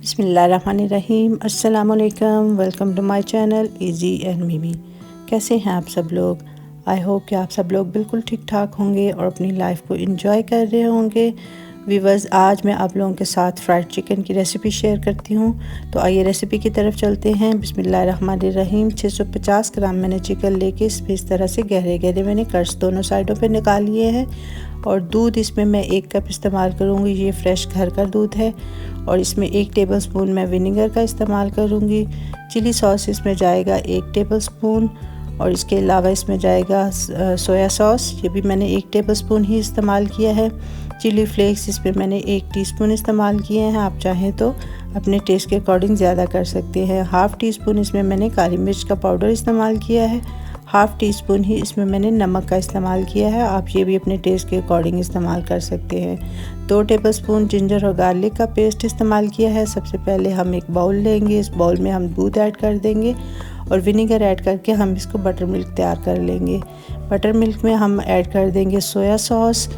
बिस्मिल्लाहिर्रहमानिर्रहीम। अस्सलामुअलैकुम। Welcome to my channel easy and Mimi. कैसे हैं आप सब लोग? आई होप कि आप सब लोग बिल्कुल ठीक ठाक होंगे और अपनी लाइफ को एंजॉय कर रहे होंगे। व्यूअर्स, आज मैं आप लोगों के साथ फ्राइड चिकन की रेसिपी शेयर करती हूँ। तो आइए रेसिपी की तरफ चलते हैं। बिस्मिल्लाहिर्रहमानिर्रहीम। 650 ग्राम मैंने चिकन लेके इस तरह से गहरे गहरे मैंने कट्स दोनों साइडों पे निकाल लिए हैं। और दूध इसमें मैं 1 कप इस्तेमाल करूँगी। ये फ्रेश घर का दूध है। और इसमें 1 टेबलस्पून मैं विनेगर का इस्तेमाल करूँगी। चिली सॉस इसमें जाएगा 1 टेबलस्पून। और इसके अलावा इसमें जाएगा सोया सॉस, ये भी मैंने 1 टेबलस्पून ही इस्तेमाल किया है। चिली फ्लेक्स इसमें मैंने 1 टीस्पून इस्तेमाल किए हैं। आप चाहें तो अपने टेस्ट के अकॉर्डिंग ज़्यादा कर सकते हैं। हाफ़ टी स्पून इसमें मैंने काली मिर्च का पाउडर इस्तेमाल किया है। हाफ़ टी स्पून ही इसमें मैंने नमक का इस्तेमाल किया है। आप ये भी अपने टेस्ट के अकॉर्डिंग इस्तेमाल कर सकते हैं। 2 टेबलस्पून जिंजर और गार्लिक का पेस्ट इस्तेमाल किया है। सबसे पहले हम एक बाउल लेंगे। इस बाउल में हम दूध ऐड कर देंगे और विनेगर ऐड करके हम इसको बटर मिल्क तैयार कर लेंगे। बटर मिल्क में हम ऐड कर देंगे सोया सॉस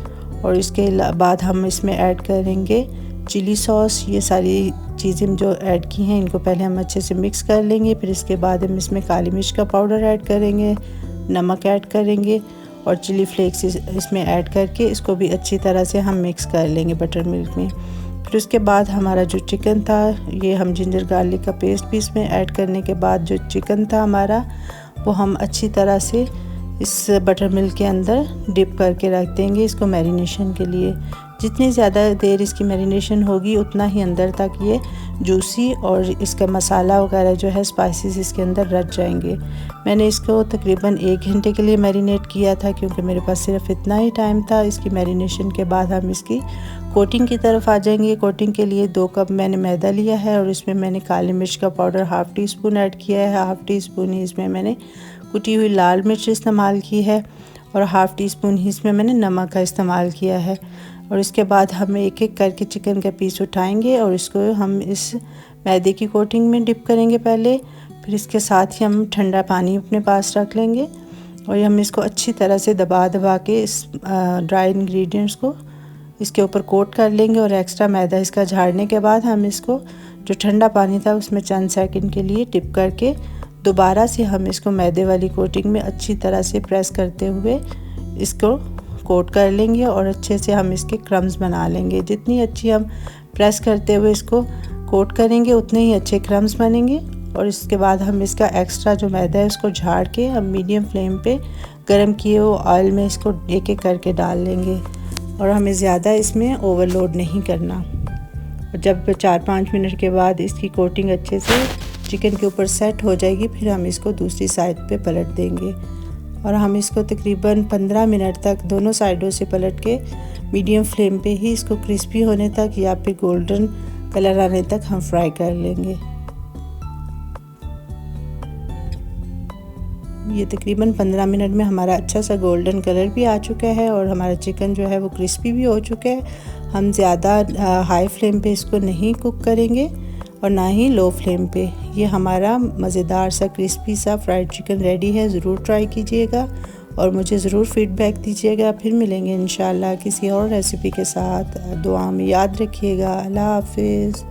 और इसके बाद हम इसमें ऐड करेंगे चिली सॉस। ये सारी चीज़ें जो ऐड की हैं इनको पहले हम अच्छे से मिक्स कर लेंगे। फिर इसके बाद हम इसमें काली मिर्च का पाउडर ऐड करेंगे, नमक ऐड करेंगे और चिली फ्लेक्स इसमें ऐड करके इसको भी अच्छी तरह से हम मिक्स कर लेंगे बटर मिल्क में। फिर उसके बाद हमारा जो चिकन था, ये हम जिंजर गार्लिक का पेस्ट भी इसमें ऐड करने के बाद जो चिकन था हमारा, वो हम अच्छी तरह से इस बटर मिल्क के अंदर डिप करके रख देंगे इसको मैरिनेशन के लिए। जितनी ज़्यादा देर इसकी मैरिनेशन होगी उतना ही अंदर तक ये जूसी और इसका मसाला वगैरह जो है स्पाइसेस इसके अंदर रच जाएंगे। मैंने इसको तकरीबन 1 घंटे के लिए मैरिनेट किया था क्योंकि मेरे पास सिर्फ इतना ही टाइम था। इसकी मैरिनेशन के बाद हम इसकी कोटिंग की तरफ आ जाएंगे। कोटिंग के लिए 2 कप मैंने मैदा लिया है और इसमें मैंने काली मिर्च का powder half tea spoon add किया है। हाफ़ टी स्पून ही इसमें मैंने कुटी हुई लाल मिर्च इस्तेमाल की है और हाफ़ टी स्पून ही इसमें मैंने नमक का इस्तेमाल किया है। और इसके बाद हम एक एक करके चिकन का पीस उठाएंगे और इसको हम इस मैदे की कोटिंग में डिप करेंगे पहले। फिर इसके साथ ही हम ठंडा पानी अपने पास रख लेंगे और हम इसको अच्छी तरह से दबा दबा के इस ड्राई इंग्रेडिएंट्स को इसके ऊपर कोट कर लेंगे। और एक्स्ट्रा मैदा इसका झाड़ने के बाद हम इसको जो ठंडा पानी था उसमें चंद सेकंड के लिए डिप करके दोबारा से हम इसको मैदे वाली कोटिंग में अच्छी तरह से प्रेस करते हुए इसको कोट कर लेंगे और अच्छे से हम इसके क्रम्स बना लेंगे। जितनी अच्छी हम प्रेस करते हुए इसको कोट करेंगे उतने ही अच्छे क्रम्स बनेंगे। और इसके बाद हम इसका एक्स्ट्रा जो मैदा है उसको झाड़ के हम मीडियम फ्लेम पे गरम किए हुए ऑयल में इसको एक एक करके डाल लेंगे और हमें ज़्यादा इसमें ओवरलोड नहीं करना। और जब 4-5 मिनट के बाद इसकी कोटिंग अच्छे से चिकन के ऊपर सेट हो जाएगी फिर हम इसको दूसरी साइड पे पलट देंगे और हम इसको तकरीबन 15 मिनट तक दोनों साइडों से पलट के मीडियम फ्लेम पे ही इसको क्रिस्पी होने तक या फिर गोल्डन कलर आने तक हम फ्राई कर लेंगे। ये तकरीबन 15 मिनट में हमारा अच्छा सा गोल्डन कलर भी आ चुका है और हमारा चिकन जो है वो क्रिस्पी भी हो चुका है। हम ज़्यादा हाई फ्लेम पे इसको नहीं कुक करेंगे और ना ही लो फ्लेम पे। ये हमारा मज़ेदार सा क्रिस्पी सा फ्राइड चिकन रेडी है। ज़रूर ट्राई कीजिएगा और मुझे ज़रूर फीडबैक दीजिएगा। फिर मिलेंगे इंशाल्लाह किसी और रेसिपी के साथ। दुआ में याद रखिएगा। अल्लाह हाफिज़।